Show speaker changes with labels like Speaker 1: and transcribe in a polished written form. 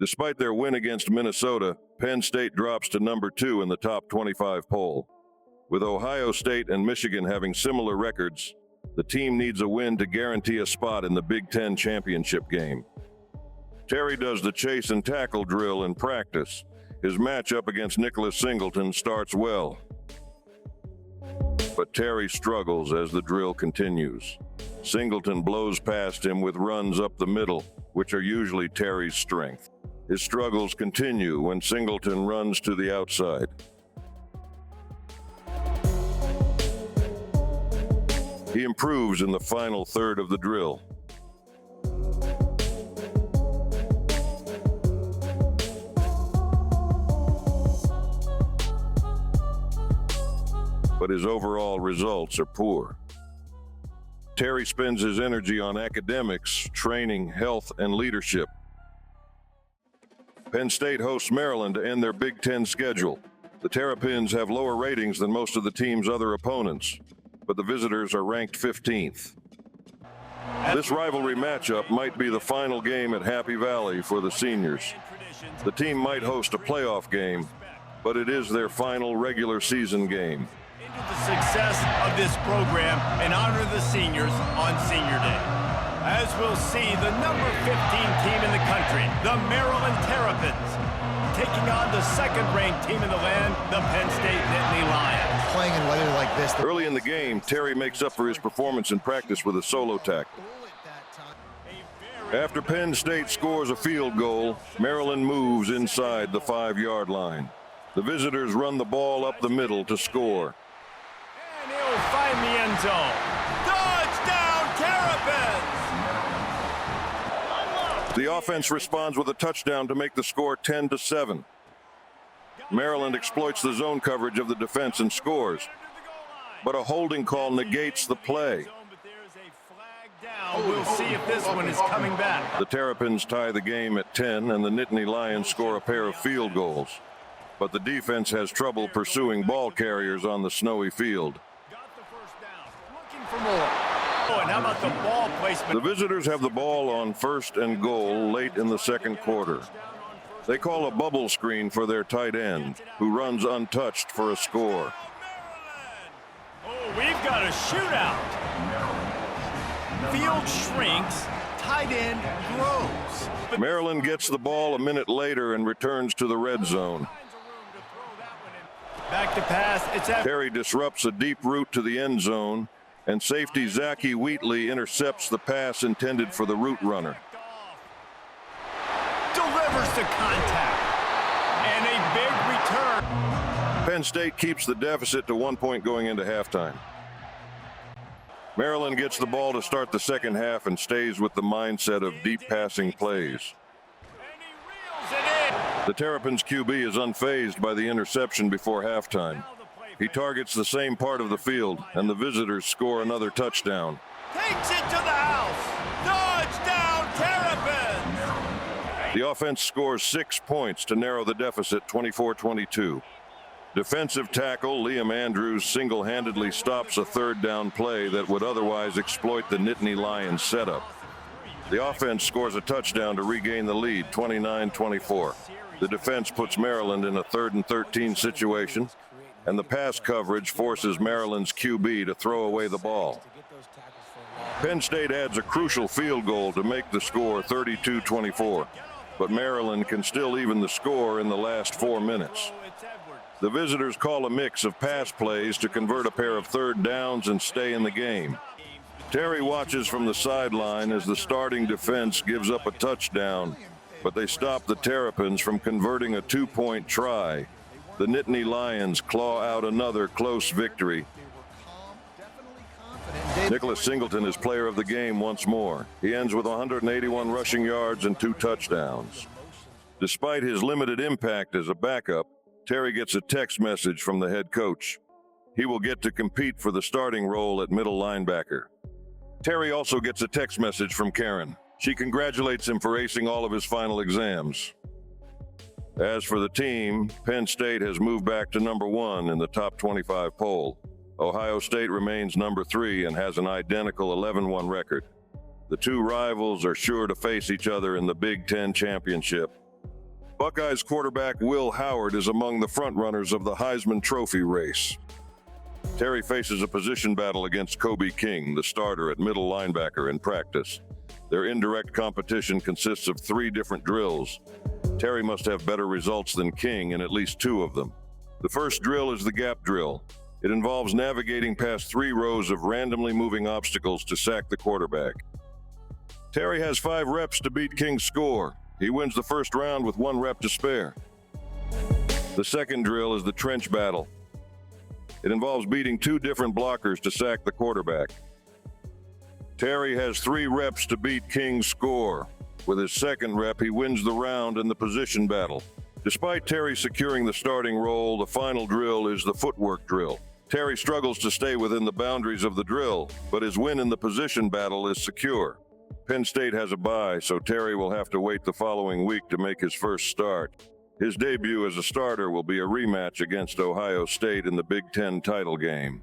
Speaker 1: Despite their win against Minnesota, Penn State drops to number 2 in the top 25 poll. With Ohio State and Michigan having similar records, the team needs a win to guarantee a spot in the Big Ten championship game. Terry does the chase and tackle drill in practice. His matchup against Nicholas Singleton starts well. But Terry struggles as the drill continues. Singleton blows past him with runs up the middle, which are usually Terry's strength. His struggles continue when Singleton runs to the outside. He improves in the final third of the drill. But his overall results are poor. Terry spends his energy on academics, training, health, and leadership. Penn State hosts Maryland to end their Big Ten schedule. The Terrapins have lower ratings than most of the team's other opponents, but the visitors are ranked 15th. This rivalry matchup might be the final game at Happy Valley for the seniors. The team might host a playoff game, but it is their final regular season game.
Speaker 2: Into the success of this program and honor the seniors on Senior Day. As we'll see, the number 15 team in the country, the Maryland Terrapins, taking on the second-ranked team in the land, the Penn State Nittany Lions.
Speaker 3: Playing in weather like this.
Speaker 1: Early in the game, Terry makes up for his performance in practice with a solo tackle. After Penn State scores a field goal, Maryland moves inside the 5-yard line. The visitors run the ball up the middle to score.
Speaker 2: And he'll find the end zone. Touchdown, Terrapins!
Speaker 1: The offense responds with a touchdown to make the score 10-7. Maryland exploits the zone coverage of the defense and scores, but a holding call negates the play.
Speaker 2: We'll see if this one is coming back.
Speaker 1: The Terrapins tie the game at 10, and the Nittany Lions score a pair of field goals. But the defense has trouble pursuing ball carriers on the snowy field.
Speaker 2: Got the first down. Looking for more. Oh, and how about the ball placement?
Speaker 1: The visitors have the ball on 1st and goal late in the second quarter. They call a bubble screen for their tight end, who runs untouched for a score.
Speaker 2: Oh, we've got a shootout. Field shrinks, tight end grows.
Speaker 1: Maryland gets the ball a minute later and returns to the red zone.
Speaker 2: Back to pass.
Speaker 1: Terry disrupts a deep route to the end zone, and safety Zachy Wheatley intercepts the pass intended for the route runner.
Speaker 2: Delivers to contact. And a big return.
Speaker 1: Penn State keeps the deficit to 1 point going into halftime. Maryland gets the ball to start the second half and stays with the mindset of deep passing plays.
Speaker 2: And he reels it in.
Speaker 1: The Terrapins QB is unfazed by the interception before halftime. He targets the same part of the field, and the visitors score another touchdown.
Speaker 2: Takes it to the house. Touchdown, Terrapins!
Speaker 1: The offense scores 6 points to narrow the deficit 24-22. Defensive tackle Liam Andrews single-handedly stops a third down play that would otherwise exploit the Nittany Lions setup. The offense scores a touchdown to regain the lead, 29-24. The defense puts Maryland in a 3rd and 13 situation, and the pass coverage forces Maryland's QB to throw away the ball. Penn State adds a crucial field goal to make the score 32-24, but Maryland can still even the score in the last 4 minutes. The visitors call a mix of pass plays to convert a pair of third downs and stay in the game. Terry watches from the sideline as the starting defense gives up a touchdown, but they stop the Terrapins from converting a 2-point try. The Nittany Lions claw out another close victory. Nicholas Singleton is player of the game once more. He ends with 181 rushing yards and 2 touchdowns. Despite his limited impact as a backup, Terry gets a text message from the head coach. He will get to compete for the starting role at middle linebacker. Terry also gets a text message from Karen. She congratulates him for acing all of his final exams. As for the team, Penn State has moved back to number 1 in the top 25 poll. Ohio State remains number 3 and has an identical 11-1 record. The two rivals are sure to face each other in the Big Ten championship. Buckeyes quarterback Will Howard is among the frontrunners of the Heisman Trophy race. Terry faces a position battle against Kobe King, the starter at middle linebacker, in practice. Their indirect competition consists of 3 different drills. Terry must have better results than King in at least 2 of them. The first drill is the gap drill. It involves navigating past 3 rows of randomly moving obstacles to sack the quarterback. Terry has 5 reps to beat King's score. He wins the first round with 1 rep to spare. The second drill is the trench battle. It involves beating 2 different blockers to sack the quarterback. Terry has 3 reps to beat King's score. With his second rep, he wins the round in the position battle. Despite Terry securing the starting role, the final drill is the footwork drill. Terry struggles to stay within the boundaries of the drill, but his win in the position battle is secure. Penn State has a bye, so Terry will have to wait the following week to make his first start. His debut as a starter will be a rematch against Ohio State in the Big Ten title game.